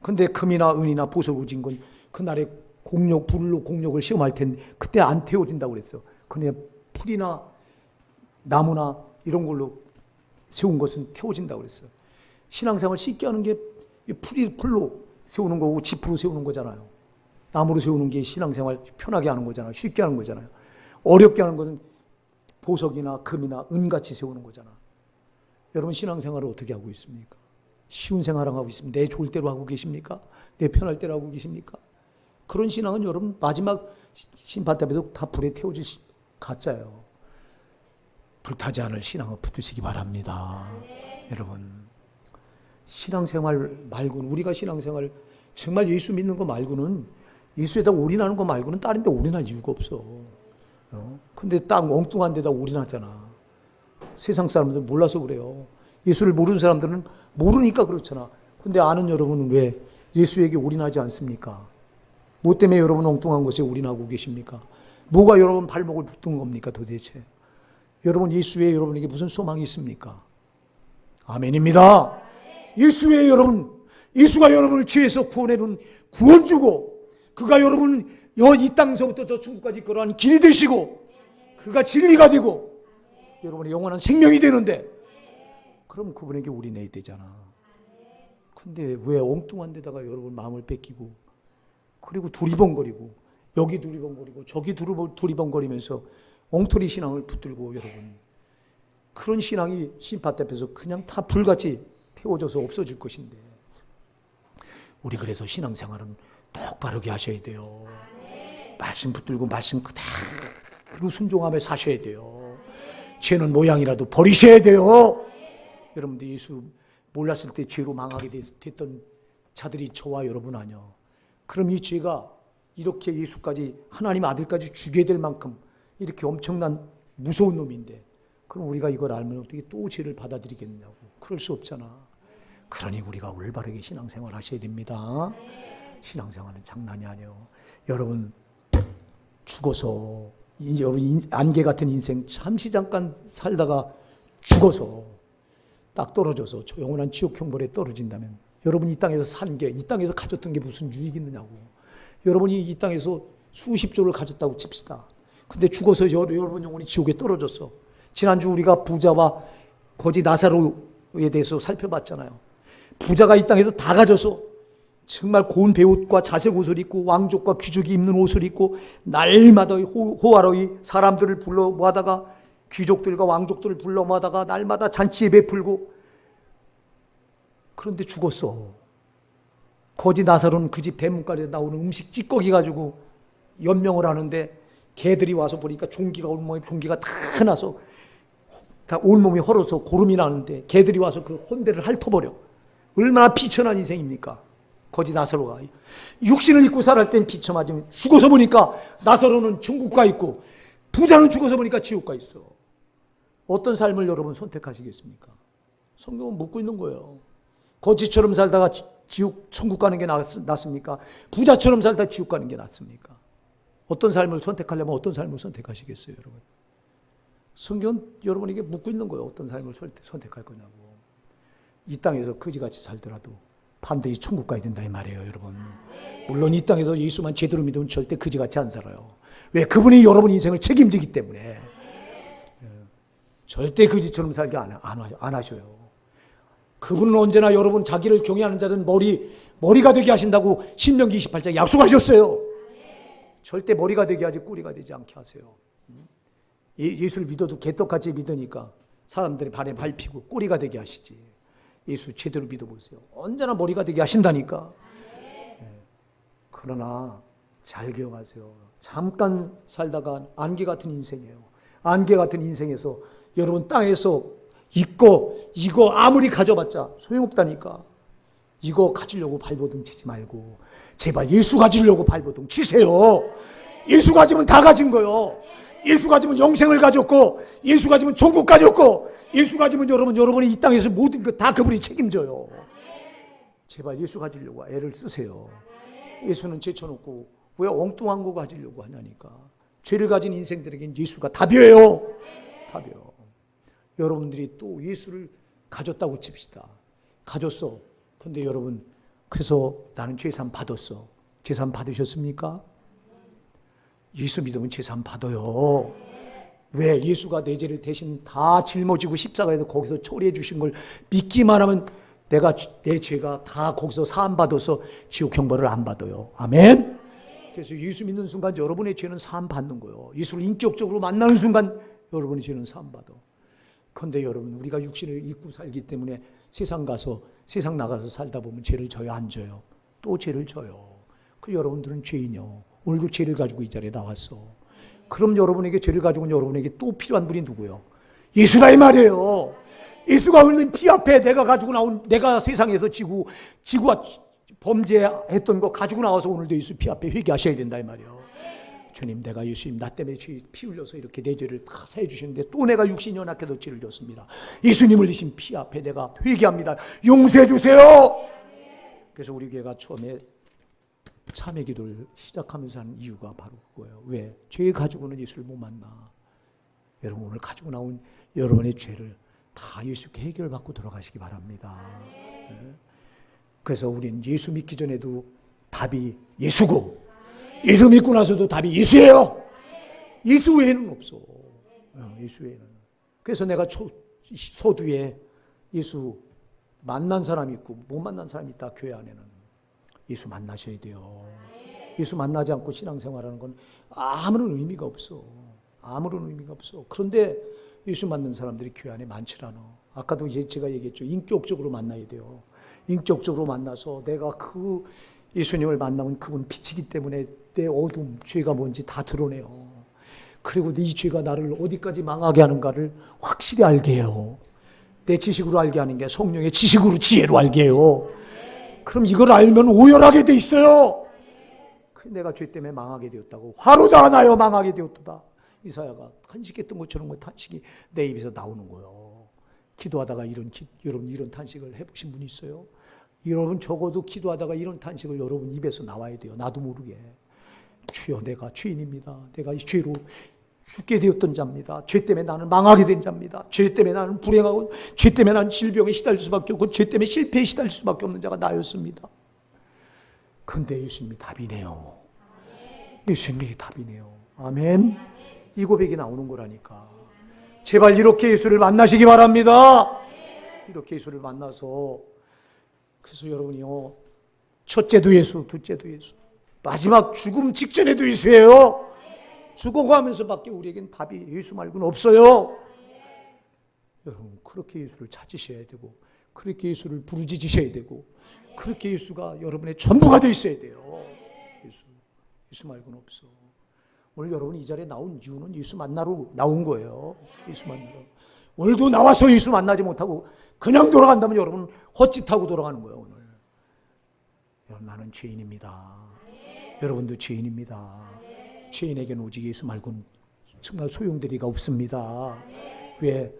근데 금이나 은이나 보석으로 짓는 건 그날의 공력, 불로 공력을 시험할 텐데 그때 안 태워진다고 그랬어요. 그냥 풀이나 나무나 이런 걸로 세운 것은 태워진다고 그랬어요. 신앙생활 쉽게 하는 게 풀로 세우는 거고 지프로 세우는 거잖아요. 나무로 세우는 게 신앙생활 편하게 하는 거잖아요. 쉽게 하는 거잖아요. 어렵게 하는 것은 보석이나 금이나 은같이 세우는 거잖아. 여러분 신앙생활을 어떻게 하고 있습니까? 쉬운 생활을 하고 있습니까? 내 좋을 대로 하고 계십니까? 내 편할 대로 하고 계십니까? 그런 신앙은 여러분 마지막 심판 때에도 다 불에 태워질 가짜예요. 불타지 않을 신앙을 붙드시기 바랍니다. 여러분 신앙생활 말고는, 우리가 신앙생활 정말 예수 믿는 거 말고는, 예수에다 올인하는 거 말고는 다른 데 올인할 이유가 없어. 근데 딱 엉뚱한 데다 올인하잖아. 세상 사람들 몰라서 그래요. 예수를 모르는 사람들은 모르니까 그렇잖아. 근데 아는 여러분은 왜 예수에게 올인하지 않습니까? 뭐 때문에 여러분 엉뚱한 것에 올인하고 계십니까? 뭐가 여러분 발목을 붙든 겁니까 도대체? 여러분 예수 외에 여러분에게 무슨 소망이 있습니까? 아멘입니다. 예수 외에 여러분, 예수가 여러분을 죄에서 구원해준 구원주고, 그가 여러분 이 땅서부터 저 천국까지 걸어가는 길이 되시고, 그가 진리가 되고 여러분의 영원한 생명이 되는데, 그럼 그분에게 올인해야 되잖아. 근데 왜 엉뚱한 데다가 여러분 마음을 뺏기고, 그리고 두리번거리고, 여기 두리번거리고 저기 두리번거리면서 엉터리 신앙을 붙들고, 여러분 그런 신앙이 심판 앞에서 그냥 다 불같이 태워져서 없어질 것인데, 우리 그래서 신앙생활은 똑바르게 하셔야 돼요. 말씀 붙들고 말씀 그대로 순종하며 사셔야 돼요. 죄는 모양이라도 버리셔야 돼요. 여러분들 예수 몰랐을 때 죄로 망하게 됐던 자들이 저와 여러분 아니요. 그럼 이 죄가 이렇게 예수까지, 하나님 아들까지 죽게 될 만큼 이렇게 엄청난 무서운 놈인데, 그럼 우리가 이걸 알면 어떻게 또 죄를 받아들이겠냐고. 그럴 수 없잖아. 그러니 우리가 올바르게 신앙생활 하셔야 됩니다. 신앙생활은 장난이 아니에요. 여러분 죽어서, 여러분 안개 같은 인생 잠시 잠깐 살다가 죽어서 딱 떨어져서 영원한 지옥 형벌에 떨어진다면, 여러분이 이 땅에서 산 게, 이 땅에서 가졌던 게 무슨 유익이 있느냐고. 여러분이 이 땅에서 수십 조를 가졌다고 칩시다. 근데 죽어서 여러분 영혼이 지옥에 떨어졌어. 지난주 우리가 부자와 거지 나사로에 대해서 살펴봤잖아요. 부자가 이 땅에서 다 가져서 정말 고운 베옷과 자색 옷을 입고 왕족과 귀족이 입는 옷을 입고 날마다 호화로이 사람들을 불러 모아다가, 귀족들과 왕족들을 불러 모아다가 날마다 잔치에 베풀고, 그런데 죽었어. 거지 나사로는 그 집 대문까지 나오는 음식 찌꺼기 가지고 연명을 하는데, 개들이 와서 보니까 종기가, 온몸에 종기가 다 나서 다 온몸이 헐어서 고름이 나는데, 개들이 와서 그 혼대를 핥아버려. 얼마나 비천한 인생입니까? 거지 나사로가 육신을 입고 살을 땐 비참하지만, 죽어서 보니까 나사로는 천국 가 있고 부자는 죽어서 보니까 지옥 가 있어. 어떤 삶을 여러분 선택하시겠습니까? 성경은 묻고 있는 거예요. 거지처럼 살다가 천국 가는 게 낫습니까? 부자처럼 살다 지옥 가는 게 낫습니까? 어떤 삶을 선택하려면 어떤 삶을 선택하시겠어요, 여러분? 성경 여러분에게 묻고 있는 거예요. 어떤 삶을 선택할 거냐고. 이 땅에서 거지같이 살더라도 반드시 천국 가야 된다 이 말이에요, 여러분. 물론 이 땅에도 예수만 제대로 믿으면 절대 거지같이 안 살아요. 왜? 그분이 여러분 인생을 책임지기 때문에. 절대 거지처럼 살게 안 하셔요. 그분은 언제나 여러분 자기를 경외하는 자들은 머리가 되게 하신다고 신명기 28장 약속하셨어요. 절대 머리가 되게 하지 꼬리가 되지 않게 하세요. 예수를 믿어도 개떡같이 믿으니까 사람들이 발에 밟히고 꼬리가 되게 하시지. 예수 제대로 믿어보세요. 언제나 머리가 되게 하신다니까. 그러나 잘 기억하세요. 잠깐 살다가 안개 같은 인생이에요. 안개 같은 인생에서 여러분 땅에서 이거 아무리 가져봤자 소용없다니까. 이거 가지려고 발버둥 치지 말고 제발 예수 가지려고 발버둥 치세요. 예수 가지면 다 가진 거요. 예수 가지면 영생을 가졌고, 예수 가지면 천국 가졌고, 예수 가지면 여러분이 이 땅에서 모든 것 다 그분이 책임져요. 제발 예수 가지려고 애를 쓰세요. 예수는 제쳐놓고 왜 엉뚱한 거 가지려고 하냐니까. 죄를 가진 인생들에겐 예수가 답이에요. 답이요. 여러분들이 또 예수를 가졌다고 칩시다. 가졌어. 근데 여러분, 그래서 나는 죄산 받았어. 죄산 받으셨습니까? 예수 믿으면 죄산 받아요. 왜? 예수가 내 죄를 대신 다 짊어지고 십자가에서 거기서 처리해 주신 걸 믿기만 하면 내 죄가 다 거기서 사함 받아서 지옥 형벌을 안 받아요. 아멘. 그래서 예수 믿는 순간 여러분의 죄는 사함 받는 거예요. 예수를 인격적으로 만나는 순간 여러분의 죄는 사함 받아. 그런데 여러분, 우리가 육신을 입고 살기 때문에 세상 나가서 살다 보면 죄를 져요, 안 져요? 또 죄를 져요. 그 여러분들은 죄인이요. 오늘도 죄를 가지고 이 자리에 나왔어. 그럼 여러분에게 죄를 가지고 여러분에게 또 필요한 분이 누구예요? 예수라 이 말이에요. 예수가 흘린 피 앞에 내가 세상에서 지구와 범죄했던 거 가지고 나와서 오늘도 예수 피 앞에 회개하셔야 된다 이 말이에요. 주님, 내가 예수님 나 때문에 피 흘려서 이렇게 내 죄를 다 사해 주시는데 또 내가 육신이 연약해도 죄를 졌습니다. 예수님을 흘리신 피 앞에 내가 회개합니다. 용서해 주세요. 그래서 우리 교회가 처음에 참회 기도를 시작하면서 하는 이유가 바로 그거예요. 왜? 죄 가지고는 예수를 못 만나. 여러분, 오늘 가지고 나온 여러분의 죄를 다 예수께 해결받고 돌아가시기 바랍니다. 네. 그래서 우린 예수 믿기 전에도 답이 예수고, 예수 믿고 나서도 답이 예수예요. 예수 외에는 없어. 예수 외에는. 그래서 내가 서두에 예수 만난 사람이 있고 못 만난 사람이 있다. 교회 안에는. 예수 만나셔야 돼요. 예수 만나지 않고 신앙생활하는 건 아무런 의미가 없어. 아무런 의미가 없어. 그런데 예수 만난 사람들이 교회 안에 많지 않아. 아까도 제가 얘기했죠. 인격적으로 만나야 돼요. 인격적으로 만나서 내가 그 예수님을 만나면 그분 빛이기 때문에 내 어둠, 죄가 뭔지 다 드러내요. 그리고 이 죄가 나를 어디까지 망하게 하는가를 확실히 알게 해요. 내 지식으로 알게 하는 게 성령의 지식으로 지혜로 알게 해요. 그럼 이걸 알면 오열하게 돼 있어요. 내가 죄 때문에 망하게 되었다고. 화로도 안 하여 망하게 되었다. 이사야가 탄식했던 것처럼 그 탄식이 내 입에서 나오는 거예요. 기도하다가 여러분 이런 탄식을 해보신 분이 있어요? 여러분 적어도 기도하다가 이런 탄식을 여러분 입에서 나와야 돼요. 나도 모르게. 주여, 내가 죄인입니다. 내가 이 죄로 죽게 되었던 자입니다. 죄 때문에 나는 망하게 된 자입니다. 죄 때문에 나는 불행하고, 죄 때문에 나는 질병에 시달릴 수밖에 없고, 죄 때문에 실패에 시달릴 수밖에 없는 자가 나였습니다. 근데 예수님이 답이네요. 예수님이 답이네요. 아멘. 이 고백이 나오는 거라니까. 제발 이렇게 예수를 만나시기 바랍니다. 이렇게 예수를 만나서, 그래서 여러분이요, 첫째도 예수, 둘째도 예수, 마지막 죽음 직전에도 예수예요. 죽어가면서밖에 우리에겐 답이 예수 말고는 없어요. 여러분, 그렇게 예수를 찾으셔야 되고, 그렇게 예수를 부르짖으셔야 되고, 그렇게 예수가 여러분의 전부가 되어 있어야 돼요. 예수 말고는 없어. 오늘 여러분 이 자리에 나온 이유는 예수 만나러 나온 거예요. 예수 만나러. 오늘도 나와서 예수 만나지 못하고 그냥 돌아간다면 여러분 헛짓하고 돌아가는 거예요. 오늘. 여러분, 나는 죄인입니다. 여러분도 죄인입니다. 죄인에게는 오직 예수 말고는 정말 소용되리가 없습니다. 왜?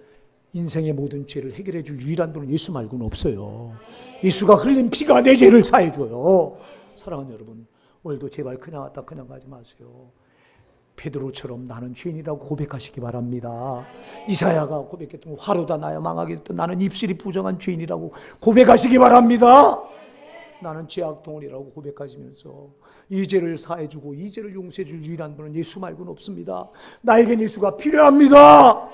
인생의 모든 죄를 해결해 줄 유일한 분은 예수 말고는 없어요. 예수가 흘린 피가 내 죄를 사해 줘요. 사랑하는 여러분, 오늘도 제발 그냥 왔다 그냥 가지 마세요. 베드로처럼 나는 죄인이라고 고백하시기 바랍니다. 이사야가 고백했던 화로다 나야 망하게 됐던 나는 입술이 부정한 죄인이라고 고백하시기 바랍니다. 나는 죄악 덩어리라고 고백하시면서 이 죄를 사해주고 이 죄를 용서해줄 유일한 분은 예수 말고는 없습니다. 나에겐 예수가 필요합니다.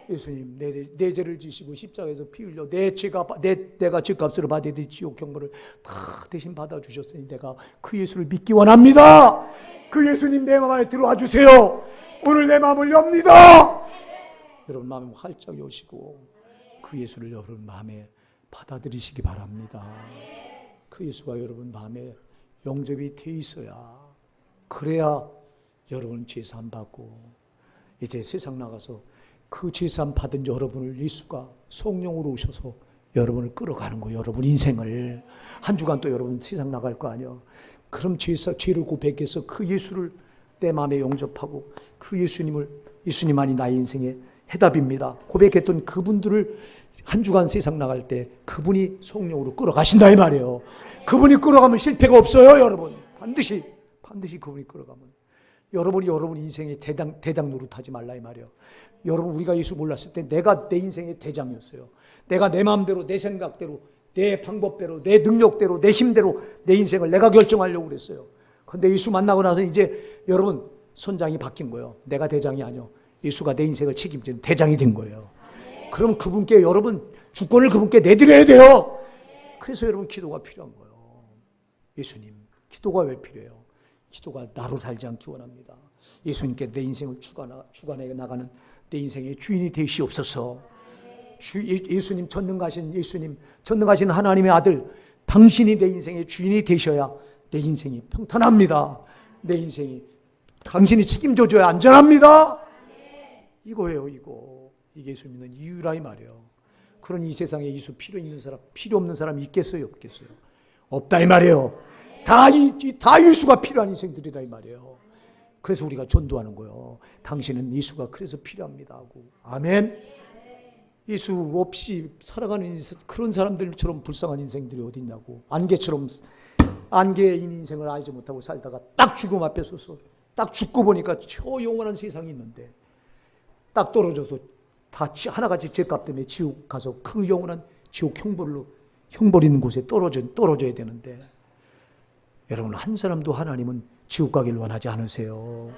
예수님 내 죄를 지시고 십자가에서 피 흘려 내가 죄값으로 받아야 될 지옥 경고를 다 대신 받아주셨으니 내가 그 예수를 믿기 원합니다. 그 예수님 내 마음에 들어와 주세요. 오늘 내 마음을 엽니다. 여러분 마음을 활짝 여시고 그 예수를 여러분 마음에 받아들이시기 바랍니다. 그 예수가 여러분 마음에 영접이 돼 있어야, 그래야 여러분 죄사함 받고 이제 세상 나가서 그 죄사함 받은 여러분을 예수가 성령으로 오셔서 여러분을 끌어가는 거예요. 여러분 인생을 한 주간 또 여러분 세상 나갈 거 아니에요. 그럼 죄를 고백해서 그 예수를 내 마음에 영접하고 그 예수님만이 나의 인생의 해답입니다. 고백했던 그분들을 한 주간 세상 나갈 때 그분이 성령으로 끌어가신다 이 말이에요. 그분이 끌어가면 실패가 없어요. 여러분 반드시 그분이 끌어가면 여러분 인생의 대장 노릇하지 말라 이 말이에요. 여러분 우리가 예수 몰랐을 때 내가 내 인생의 대장이었어요. 내가 내 마음대로 내 생각대로 내 방법대로 내 능력대로 내 힘대로 내 인생을 내가 결정하려고 그랬어요. 그런데 예수 만나고 나서 이제 여러분 선장이 바뀐 거예요. 내가 대장이 아니요. 예수가 내 인생을 책임지는 대장이 된 거예요. 그럼 그분께 여러분 주권을 그분께 내드려야 돼요. 그래서 여러분 기도가 필요한 거예요. 예수님 기도가 왜 필요해요? 기도가 나로 살지 않기 원합니다. 예수님께 내 인생을 주관해 나가는 내 인생의 주인이 되시옵소서. 예수님 전능하신 하나님의 아들 당신이 내 인생의 주인이 되셔야 내 인생이 평탄합니다. 내 인생이 당신이 책임져 줘야 안전합니다. 이거예요. 이게 예수 믿는 이유라 이 말이에요. 그런 이 세상에 예수 필요 없는 사람이 있겠어요? 없겠어요? 없다 이 말이에요. 다 예수가 필요한 인생들이다 이 말이에요. 그래서 우리가 전도하는 거예요. 당신은 예수가 그래서 필요합니다 하고. 아멘. 예수 없이 살아가는 그런 사람들처럼 불쌍한 인생들이 어디 있냐고. 안개인 인생을 알지 못하고 살다가 딱 죽음 앞에 서서 딱 죽고 보니까 저 영원한 세상이 있는데 딱 떨어져서 다 하나같이 죄값 때문에 지옥 가서 그 영원한 지옥 형벌 있는 곳에 떨어져야 되는데, 여러분 한 사람도 하나님은 지옥 가기를 원하지 않으세요.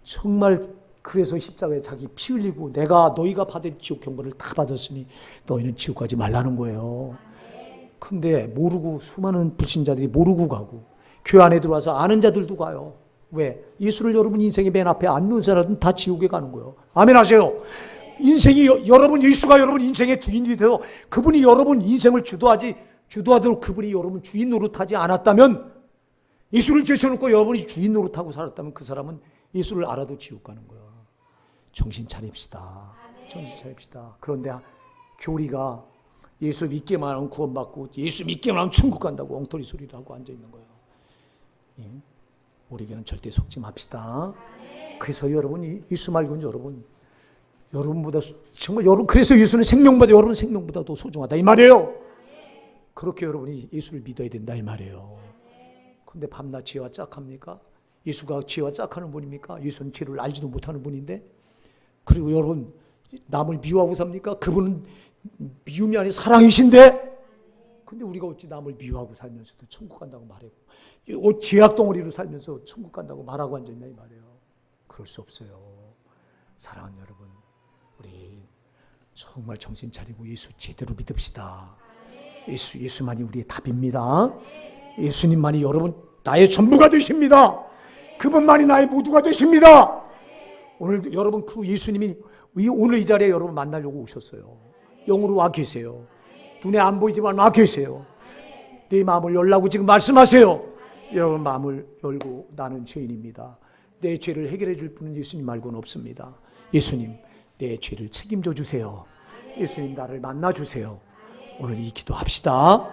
정말 그래서 십자가에 자기 피 흘리고 너희가 받을 지옥 형벌을 다 받았으니 너희는 지옥 가지 말라는 거예요. 근데 모르고 수많은 불신자들이 모르고 가고 교회 안에 들어와서 아는 자들도 가요. 왜? 예수를 여러분 인생의 맨 앞에 안 놓은 사람은 다 지옥에 가는 거예요. 아멘 하세요. 예수가 여러분 인생의 주인이 되어 그분이 여러분 인생을 주도하도록 그분이 여러분 주인 노릇하지 않았다면, 예수를 제쳐놓고 여러분이 주인 노릇하고 살았다면 그 사람은 예수를 알아도 지옥 가는 거예요. 정신 차립시다. 정신 차립시다. 그런데 교리가 예수 믿기만 하면 구원받고 예수 믿기만 하면 천국 간다고 엉터리 소리를 하고 앉아있는 거예요. 예? 우리에게는 절대 속지 맙시다. 그래서 여러분이 예수 말고는 여러분보다 정말 그래서 예수는 여러분 생명보다 더 소중하다 이 말이에요. 그렇게 여러분이 예수를 믿어야 된다 이 말이에요. 근데 밤낮 죄와 짝합니까? 예수가 죄와 짝하는 분입니까? 예수는 죄를 알지도 못하는 분인데, 그리고 여러분 남을 미워하고 삽니까? 그분은 미움이 아닌 사랑이신데, 근데 우리가 어찌 남을 미워하고 살면서도 천국 간다고 말하고 죄악 덩어리로 살면서 천국 간다고 말하고 앉아있나 이 말이에요. 그럴 수 없어요. 사랑하는 여러분, 우리 정말 정신 차리고 예수 제대로 믿읍시다. 예수만이 우리의 답입니다. 예수님만이 여러분 나의 전부가 되십니다. 그분만이 나의 모두가 되십니다. 오늘 여러분 그 예수님이 오늘 이 자리에 여러분 만나려고 오셨어요. 영으로 와 계세요. 눈에 안 보이지만 와 계세요. 내 마음을 열라고 지금 말씀하세요. 여러분 마음을 열고 나는 죄인입니다. 내 죄를 해결해 줄 분은 예수님 말고는 없습니다. 예수님 내 죄를 책임져 주세요. 예수님 나를 만나 주세요. 오늘 이 기도합시다.